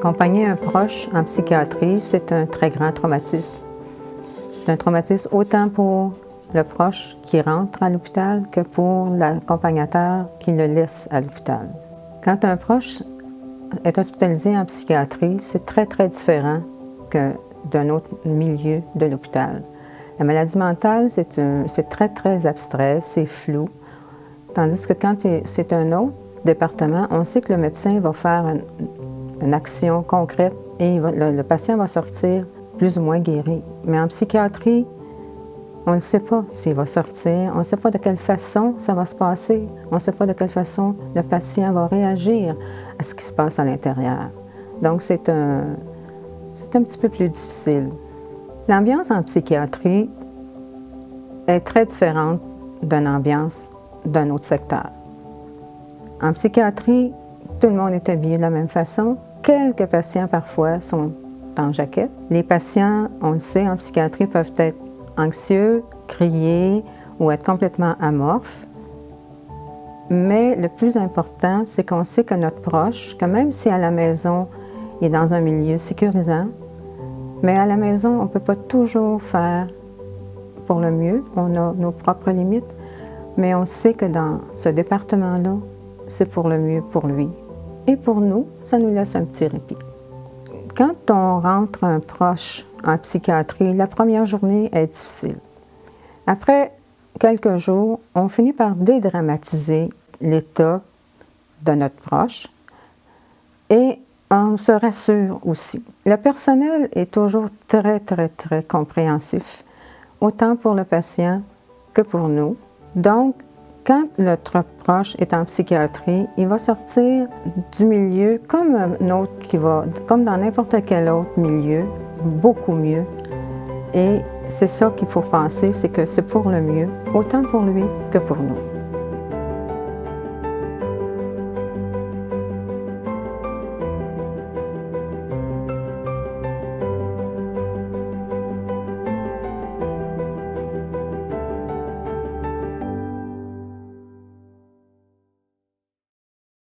Accompagner un proche en psychiatrie, c'est un très grand traumatisme. C'est un traumatisme autant pour le proche qui rentre à l'hôpital que pour l'accompagnateur qui le laisse à l'hôpital. Quand un proche est hospitalisé en psychiatrie, c'est très, très différent que d'un autre milieu de l'hôpital. La maladie mentale, c'est très, très abstrait, c'est flou. Tandis que quand c'est un autre département, on sait que le médecin va faire une action concrète et le patient va sortir plus ou moins guéri. Mais en psychiatrie, on ne sait pas s'il va sortir, on ne sait pas de quelle façon ça va se passer, on ne sait pas de quelle façon le patient va réagir à ce qui se passe à l'intérieur. Donc c'est un petit peu plus difficile. L'ambiance en psychiatrie est très différente d'une ambiance d'un autre secteur. En psychiatrie, tout le monde est habillé de la même façon. Quelques patients, parfois, sont en jaquette. Les patients, on le sait, en psychiatrie, peuvent être anxieux, crier ou être complètement amorphes. Mais le plus important, c'est qu'on sait que notre proche, que même si à la maison, il est dans un milieu sécurisant, mais à la maison, on ne peut pas toujours faire pour le mieux. On a nos propres limites, mais on sait que dans ce département-là, c'est pour le mieux pour lui. Et pour nous, ça nous laisse un petit répit. Quand on rentre un proche en psychiatrie, la première journée est difficile. Après quelques jours, on finit par dédramatiser l'état de notre proche et on se rassure aussi. Le personnel est toujours très, très, très compréhensif, autant pour le patient que pour nous. Donc, quand notre proche est en psychiatrie, il va sortir du milieu comme un autre comme dans n'importe quel autre milieu, beaucoup mieux. Et c'est ça qu'il faut penser, c'est que c'est pour le mieux, autant pour lui que pour nous.